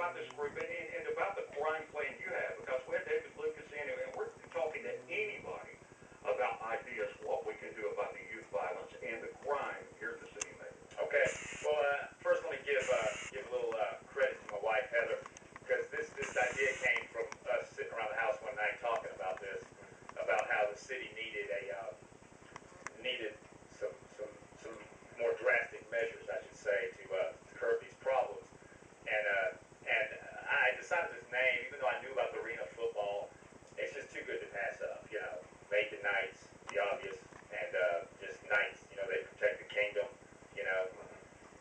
about this group and about the crime plan you have, because we had David Lucas in, and we're talking to anybody about ideas what we can do about the youth violence and the crime here in the city of Macon. Okay. Well, first let me give a little credit to my wife Heather, because this idea came from us sitting around the house one night talking about this, about how the city needed some more drastic measures, I should say, to curb these problems. And I decided this name, even though I knew about the arena football, it's just too good to pass up. You know, Macon Knights, the obvious, and just Knights. You know, they protect the kingdom. You know,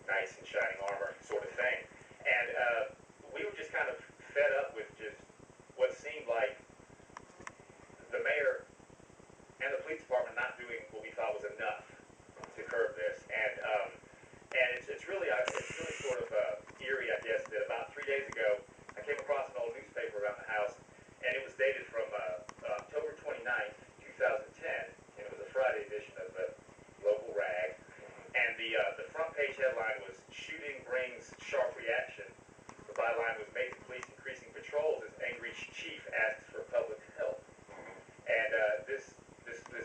knights in shining armor, sort of thing. And we were just kind of fed up with just what seemed like the mayor and the police department not doing what we thought was enough to curb this. And it's really sort of eerie, I guess, that about 3 days ago I came across an old newspaper around the house, and it was dated from October 29th, 2010, and it was a Friday edition of the local rag. And the front page headline was "Shooting Brings Sharp Reaction." The byline was "Macon Police Increasing Patrols as Angry Chief Asks for Public Help." And this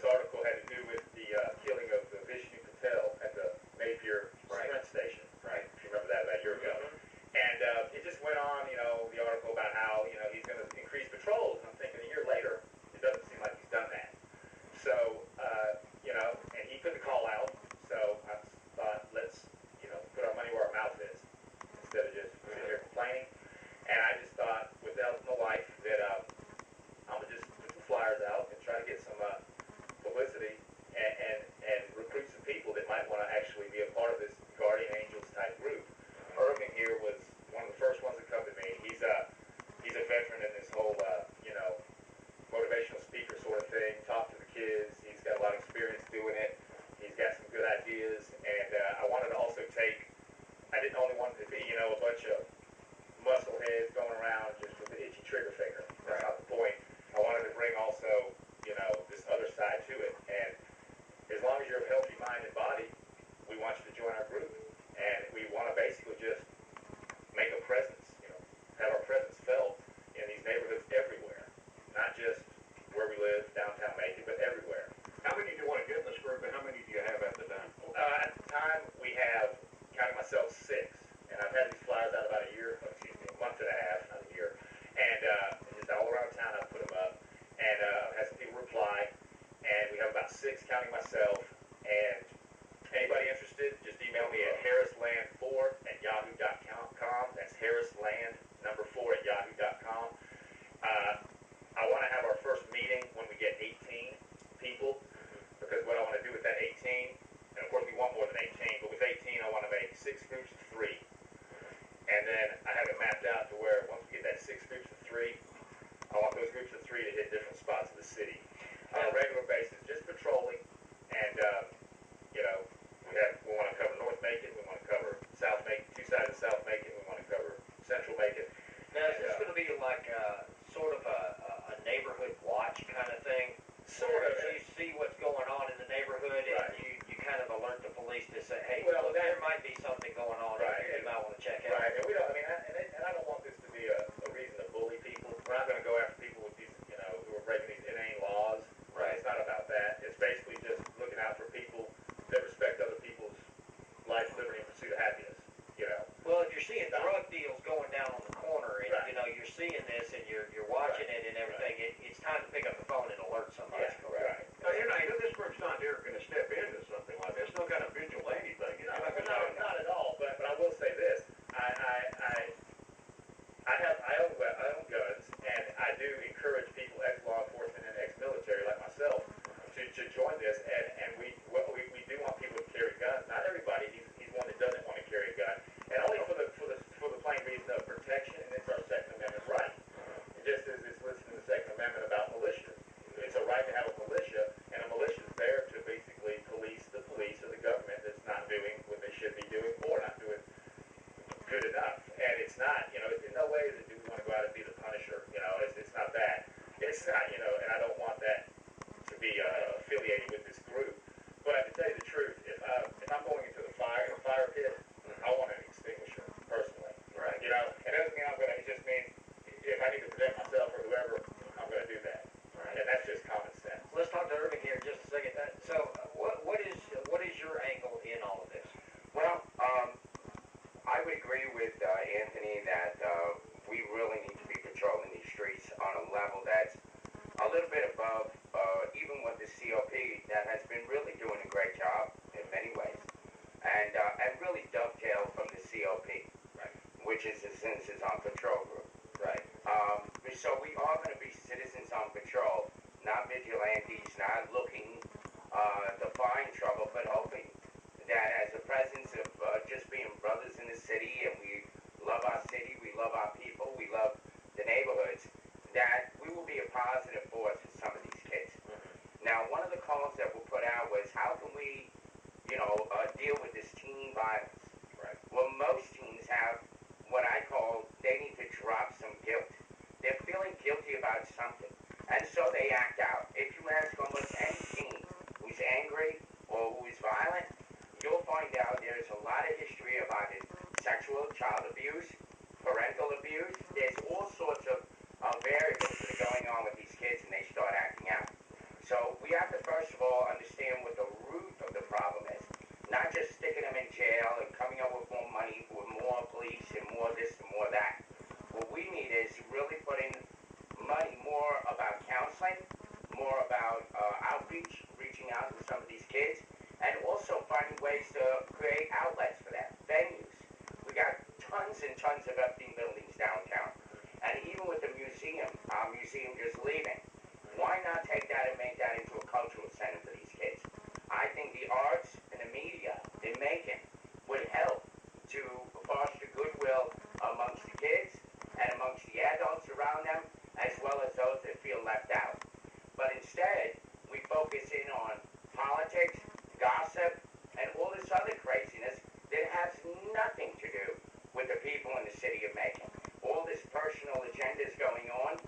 article had to do with the killing of Vishnu Patel at the Napier Sprint Station. Right. If you remember that about a year ago. And it just went on, you know, the article about how, you know, he's going to increase patrols. And I'm thinking a year later, it doesn't seem like he's done that. So, you know, and he put the call out. So I thought, let's, you know, put our money where our mouth is instead of just sitting here complaining. And I just thought, with the help of my wife, that I'm going to just put some flyers out and try to get some publicity and recruit some people that might want to actually be a part of this Guardian Angels type group. Irving here was one of the first ones to come to me. He's a veteran in this whole, you know, motivational speaker sort of thing, talk to the kids. He's got a lot of experience doing it. He's got some good ideas, and I wanted to also I didn't only want it to be, you know, a bunch of muscle heads going around just with the itchy trigger finger. That's not the point. I wanted to bring also, you know, this other side to it. And as long as you're of healthy mind and body, we want you to join our group. And we want to basically just make a presence, you know, have our presence felt in these neighborhoods everywhere, not just where we live, downtown Macon, but everywhere. How many do you want to get in this group, and how many do you have at the time? At the time, we have, counting myself, 6. And I've had these flyers out about a month and a half, not a year. And just all around town, I've put them up. And I've had some people reply. And we have about 6, counting myself. And anybody interested, just email me at harrisland4@yahoo.com. That's harrisland4@yahoo.com. I want to have our first meeting when we get 18 people, because what I want to do with that 18, and of course we want more than 18, but with 18 I want to make 6 groups of 3. And then I have it mapped out to where once we get that 6 groups of 3, I want those groups of 3 to hit different spots of the city on a regular basis, just patrolling. And, you know, we want to cover North Macon, we want to cover South Macon, 2 sides of South Macon, we want to cover Central Macon. Now, is this going to be like sort of a neighborhood watch kind of thing? Sort of. So you see what's going on in the neighborhood, and Right. you kind of alert the police to say, hey, Well, look, there might be something going on Right. here you might want to check out. Right, and we don't. I mean, and I don't want this to be a reason to bully people. We're not going to go after people with these, you know, who are breaking these inane laws. Right. It's not about that. It's basically just looking out for people that respect other people's life, liberty, and pursuit of happiness. You know. Well, if you're seeing drug deals going down on the corner, and Right. you know you're seeing this, and you're watching Right. it and everything, it's time to pick up the phone and alert somebody. Yeah, correct. Now, you know, this group's not here going to step into something like this. It's no kind of vigilante thing. It's No, not gonna not at all. But I will say this: I own guns, and I do encourage people, ex-law enforcement and ex-military like myself, to join this. And we do want people to carry guns. Not everybody. He's one that doesn't want to carry a gun, and only for the plain reason of protection, and it's our Second Amendment right. And just which is the Citizens on Patrol group. Right. So we are going to be citizens on patrol, not vigilantes, not looking to find trouble, but hoping that as a presence of just being brothers in the city, and we love our city, we love our people, we love the neighborhoods, that we will be a positive force for some of these kids. Mm-hmm. Now, one of the calls that were put out was, how can we, deal with this teen violence? Right. Well, most teens have what I call, they need to drop some guilt. They're feeling guilty about something, and so they act out. If you ask almost any teen who's angry or who is violent, you'll find out there's a lot of history about it. Sexual, child abuse, parental abuse. There's all sorts of variables that are going on with these kids, and they start acting out. So we have to first of all understand what the root of the problem is. Not just sticking them in jail and coming up with more money, with more police and more this and more that. What we need is really putting money more about counseling, more about outreach, reaching out to some of these kids, and also finding ways to create outlets for them, venues. We got tons and tons of empty buildings downtown. And even with the museum, our museum just leaving, why not take that and make that into a cultural center for these kids? I think the arts and the media in Macon would help to foster goodwill amongst the kids and amongst the adults around them, as well as those that feel left out. But instead, we focus in on politics, gossip, and all this other craziness that has nothing to do with the people in the city of Macon. All this personal agendas going on,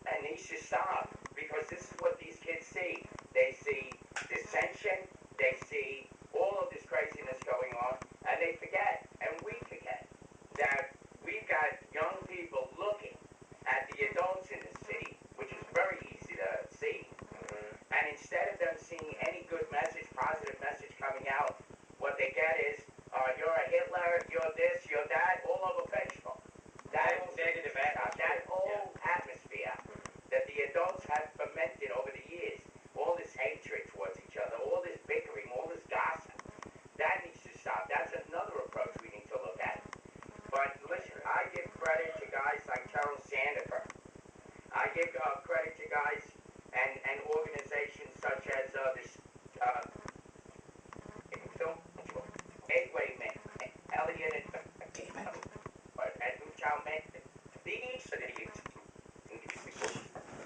and needs to stop, because this is what these kids see. They see dissension, they see all of this craziness going on, and they forget, and we forget, that we've got young people looking at the adults in the city, which is very easy to see. Mm-hmm. And instead of them seeing any good message, positive message coming out, what they get is, you're a Hitler, you're this, you're that, all over Facebook. That negative atmosphere. That whole atmosphere that the adults have fermented over the years, all this hatred towards each other, all this bickering, all this gossip, that needs to stop. That's another approach we need to look at. But listen, I give credit to guys like Terrell Sandifer. I give credit to guys and organizations such as this film, Gateway Man, Elliot and Uchow Man. These are the